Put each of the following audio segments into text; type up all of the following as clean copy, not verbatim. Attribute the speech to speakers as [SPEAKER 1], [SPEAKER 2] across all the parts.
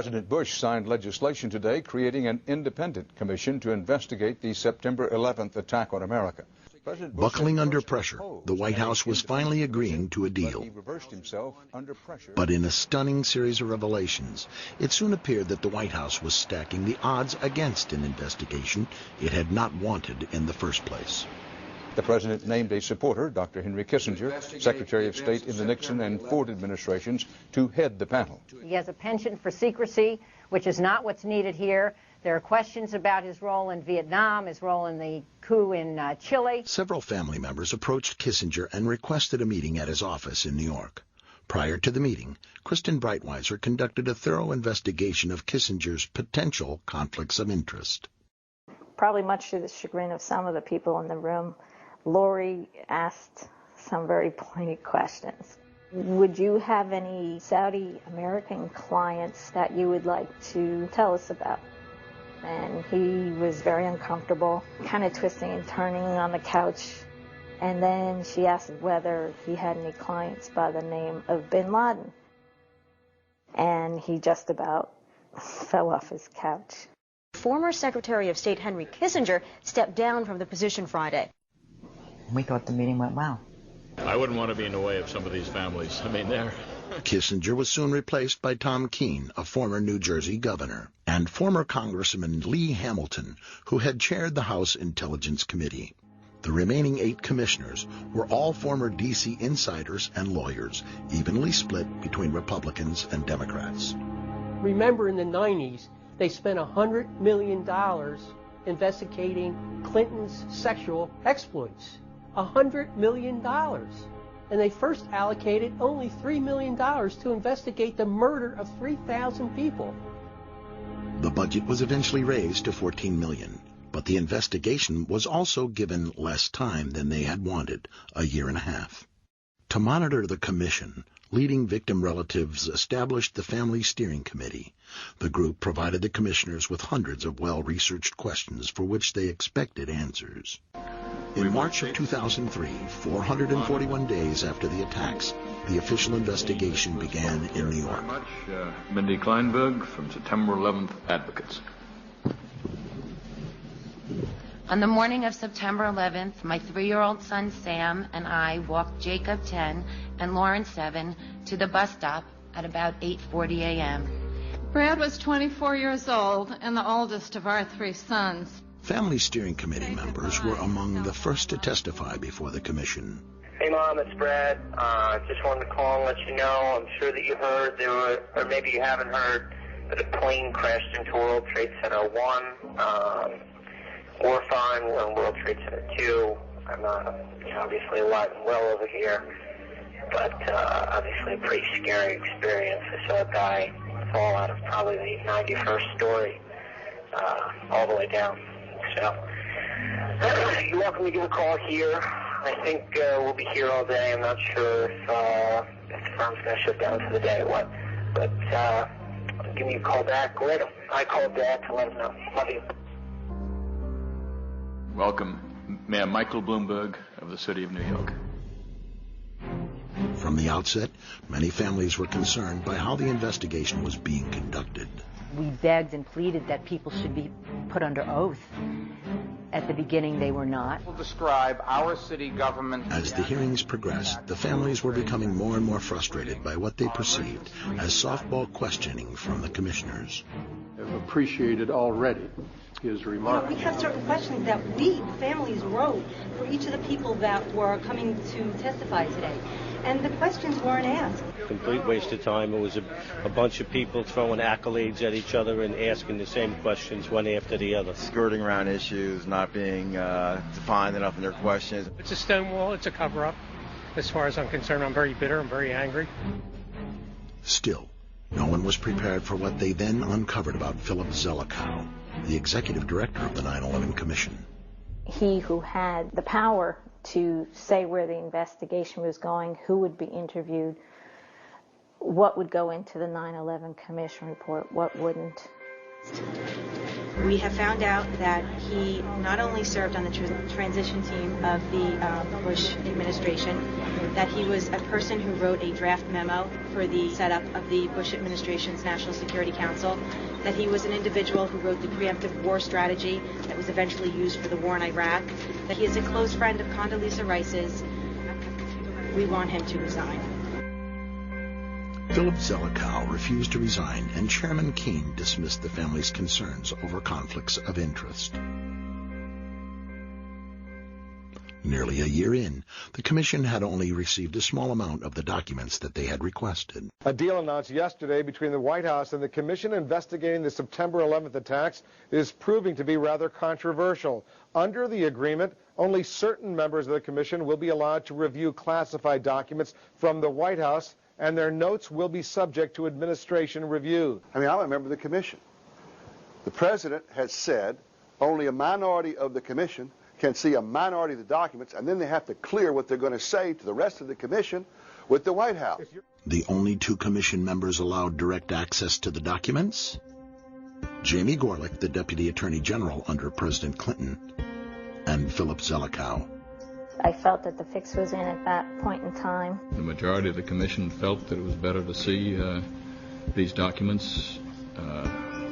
[SPEAKER 1] President Bush signed legislation today creating an independent commission to investigate the September 11th attack on America.
[SPEAKER 2] Buckling under pressure, the White House was finally agreeing to a deal. But in a stunning series of revelations, it soon appeared that the White House was stacking the odds against an investigation it had not wanted in the first place.
[SPEAKER 1] The president named a supporter, Dr. Henry Kissinger, Secretary of State in the Nixon and Ford administrations, to head the panel.
[SPEAKER 3] He has a penchant for secrecy, which is not what's needed here. There are questions about his role in Vietnam, his role in the coup in Chile.
[SPEAKER 2] Several family members approached Kissinger and requested a meeting at his office in New York. Prior to the meeting, Kristen Breitweiser conducted a thorough investigation of Kissinger's potential conflicts of interest.
[SPEAKER 4] Probably much to the chagrin of some of the people in the room, Lori asked some very pointed questions. Would you have any Saudi American clients that you would like to tell us about? And he was very uncomfortable, kind of twisting and turning on the couch. And then she asked whether he had any clients by the name of Bin Laden. And he just about fell off his couch.
[SPEAKER 5] Former Secretary of State Henry Kissinger stepped down from the position Friday.
[SPEAKER 6] We thought the meeting went well.
[SPEAKER 7] I wouldn't want to be in the way of some of these families. I mean, they're...
[SPEAKER 2] Kissinger was soon replaced by Tom Keene, a former New Jersey governor, and former Congressman Lee Hamilton, who had chaired the House Intelligence Committee. The remaining 8 commissioners were all former D.C. insiders and lawyers, evenly split between Republicans and Democrats.
[SPEAKER 8] Remember, in the 90s, they spent $100 million investigating Clinton's sexual exploits. $100 million. And they first allocated only $3 million to investigate the murder of 3,000 people.
[SPEAKER 2] The budget was eventually raised to $14 million, but the investigation was also given less time than they had wanted, a year and a half. To monitor the commission, leading victim relatives established the Family Steering Committee. The group provided the commissioners with hundreds of well-researched questions for which they expected answers. In March of 2003, 441 days after the attacks, the official investigation began in New York.
[SPEAKER 7] Mindy Kleinberg from September 11th Advocates.
[SPEAKER 9] On the morning of September 11th, my 3-year-old son Sam and I walked Jacob 10 and Lauren 7 to the bus stop at about 8:40 a.m.
[SPEAKER 10] Brad was 24 years old and the oldest of our 3 sons.
[SPEAKER 2] Family Steering Committee members were among the first to testify before the commission.
[SPEAKER 11] Hey, Mom, it's Brad. Just wanted to call and let you know, I'm sure that you heard, or maybe you haven't heard, that a plane crashed into World Trade Center 1. We're fine. We're in World Trade Center 2. I'm obviously alive and well over here, but obviously a pretty scary experience. I saw a guy fall out of probably the 91st story all the way down. So you're welcome to give a call here. I think we'll be here all day. I'm not sure if the firm's going to shut down for the day or what, but give me a call back later. I called Dad to let him know. Love you.
[SPEAKER 7] Welcome, Mayor Michael Bloomberg of the City of New York.
[SPEAKER 2] From the outset, many families were concerned by how the investigation was being conducted.
[SPEAKER 3] We begged and pleaded that people should be put under oath. At the beginning, they were not.
[SPEAKER 12] We'll describe our city government.
[SPEAKER 2] As the hearings progressed, the families were becoming more and more frustrated by what they perceived as softball questioning from the commissioners.
[SPEAKER 13] I've appreciated already his remarks.
[SPEAKER 14] We have certain questions that we, families, wrote for each of the people that were coming to testify today. And the questions weren't asked.
[SPEAKER 15] Complete waste of time. It was a bunch of people throwing accolades at each other and asking the same questions one after the other.
[SPEAKER 16] Skirting around issues, not being defined enough in their questions.
[SPEAKER 17] It's a stonewall. It's a cover-up. As far as I'm concerned, I'm very bitter. I'm very angry.
[SPEAKER 2] Still, no one was prepared for what they then uncovered about Philip Zelikow, the executive director of the 9/11 Commission.
[SPEAKER 4] He who had the power to say where the investigation was going, who would be interviewed, what would go into the 9/11 Commission report, what wouldn't.
[SPEAKER 18] We have found out that he not only served on the transition team of the Bush administration, that he was a person who wrote a draft memo for the setup of the Bush administration's National Security Council, that he was an individual who wrote the preemptive war strategy that was eventually used for the war in Iraq, that he is a close friend of Condoleezza Rice's. We want him to resign.
[SPEAKER 2] Philip Zelikow refused to resign, and Chairman Keene dismissed the family's concerns over conflicts of interest. Nearly a year in, the commission had only received a small amount of the documents that they had requested.
[SPEAKER 19] A deal announced yesterday between the White House and the commission investigating the September 11th attacks is proving to be rather controversial. Under the agreement, only certain members of the commission will be allowed to review classified documents from the White House, and their notes will be subject to administration review.
[SPEAKER 20] I mean, I'm a member of the commission. The president has said only a minority of the commission can see a minority of the documents, and then they have to clear what they're going to say to the rest of the commission with the White House.
[SPEAKER 2] The only two commission members allowed direct access to the documents? Jamie Gorelick, the Deputy Attorney General under President Clinton, and Philip Zelikow.
[SPEAKER 4] I felt that the fix was in at that point in time.
[SPEAKER 7] The majority of the commission felt that it was better to see these documents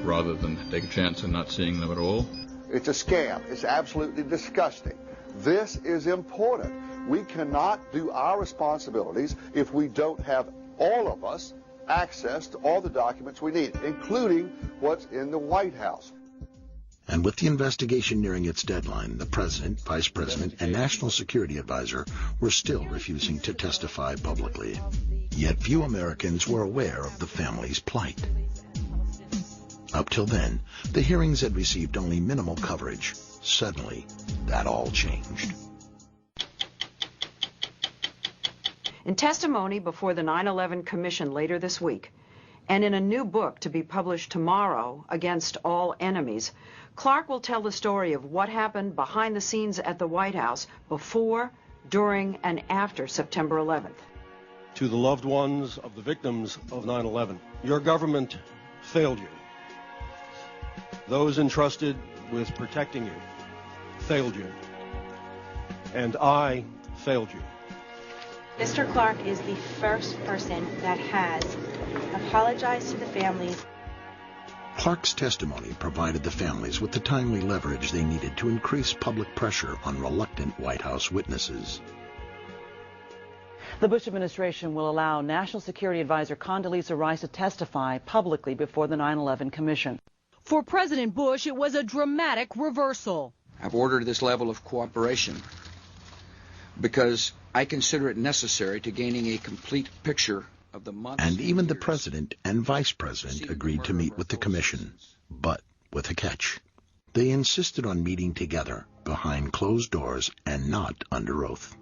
[SPEAKER 7] rather than take a chance in not seeing them at all.
[SPEAKER 20] It's a scam. It's absolutely disgusting. This is important. We cannot do our responsibilities if we don't have, all of us, access to all the documents we need, including what's in the White House.
[SPEAKER 2] And with the investigation nearing its deadline, the President, Vice President, and National Security Advisor were still refusing to testify publicly. Yet few Americans were aware of the family's plight. Up till then, the hearings had received only minimal coverage. Suddenly, that all changed.
[SPEAKER 21] In testimony before the 9/11 Commission later this week, and in a new book to be published tomorrow, Against All Enemies, Clark will tell the story of what happened behind the scenes at the White House before, during, and after September 11th.
[SPEAKER 22] To the loved ones of the victims of 9/11, your government failed you. Those entrusted with protecting you failed you. And I failed you.
[SPEAKER 18] Mr. Clark is the first person that has apologized to the families.
[SPEAKER 2] Clark's testimony provided the families with the timely leverage they needed to increase public pressure on reluctant White House witnesses.
[SPEAKER 23] The Bush administration will allow National Security Advisor Condoleezza Rice to testify publicly before the 9/11 Commission.
[SPEAKER 24] For President Bush, it was a dramatic reversal.
[SPEAKER 25] I've ordered this level of cooperation because I consider it necessary to gaining a complete picture of the months.
[SPEAKER 2] And even the President and Vice President agreed to meet with the Commission, but with a catch. They insisted on meeting together behind closed doors and not under oath.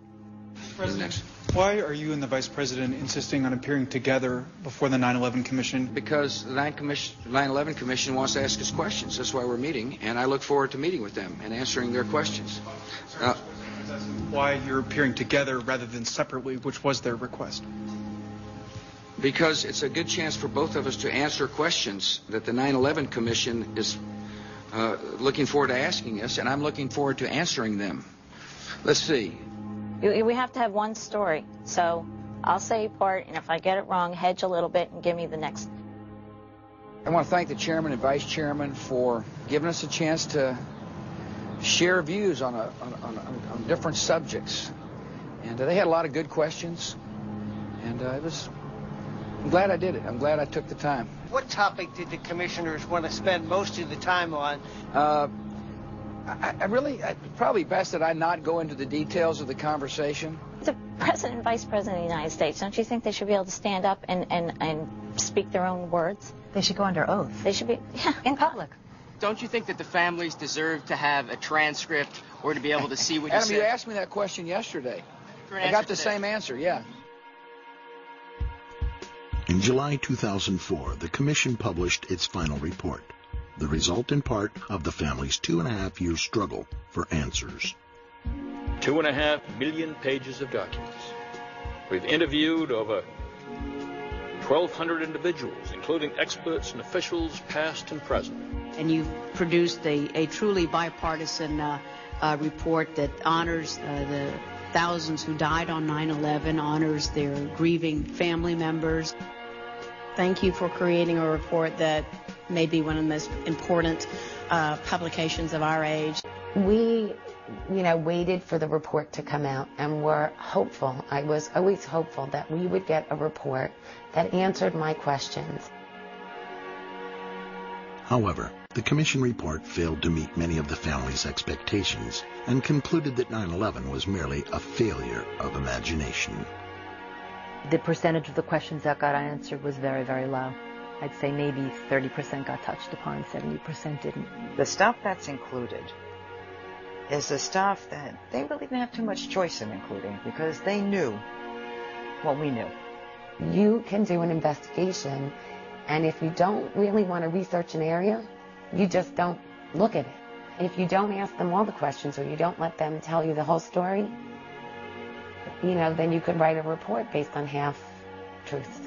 [SPEAKER 26] President, why are you and the Vice President insisting on appearing together before the 9/11 Commission?
[SPEAKER 25] Because the 9/11 Commission wants to ask us questions. That's why we're meeting, and I look forward to meeting with them and answering their questions.
[SPEAKER 26] Why you're appearing together rather than separately, which was their request?
[SPEAKER 25] Because it's a good chance for both of us to answer questions that the 9/11 Commission is looking forward to asking us, and I'm looking forward to answering them. Let's see.
[SPEAKER 4] We have to have one story, so I'll say part, and if I get it wrong, hedge a little bit and give me the next.
[SPEAKER 25] I want to thank the chairman and vice chairman for giving us a chance to share views on different subjects. And they had a lot of good questions, and I'm glad I did it. I'm glad I took the time.
[SPEAKER 27] What topic did the commissioners want to spend most of the time on?
[SPEAKER 25] Probably best that I not go into the details of the conversation.
[SPEAKER 4] The President and Vice President of the United States, don't you think they should be able to stand up and speak their own words?
[SPEAKER 6] They should go under oath.
[SPEAKER 4] They should be, in public.
[SPEAKER 28] Don't you think that the families deserve to have a transcript or to be able to see what you said?
[SPEAKER 25] Adam, you asked me that question yesterday. I got the same answer, yeah.
[SPEAKER 2] In July 2004, the Commission published its final report, the result in part of the family's 2.5-year struggle for answers.
[SPEAKER 7] 2.5 million pages of documents. We've interviewed over
[SPEAKER 1] 1,200 individuals, including experts and officials past and present.
[SPEAKER 3] And you've produced a truly bipartisan report that honors the thousands who died on 9/11, honors their grieving family members.
[SPEAKER 5] Thank you for creating a report that may be one of the most important publications of our age.
[SPEAKER 8] We, waited for the report to come out and were hopeful. I was always hopeful that we would get a report that answered my questions.
[SPEAKER 2] However, the commission report failed to meet many of the family's expectations and concluded that 9/11 was merely a failure of imagination.
[SPEAKER 9] The percentage of the questions that got answered was very, very low. I'd say maybe 30% got touched upon, 70% didn't.
[SPEAKER 6] The stuff that's included is the stuff that they really didn't have too much choice in including because they knew what we knew.
[SPEAKER 8] You can do an investigation, and if you don't really want to research an area, you just don't look at it. If you don't ask them all the questions or you don't let them tell you the whole story, then you could write a report based on half truths.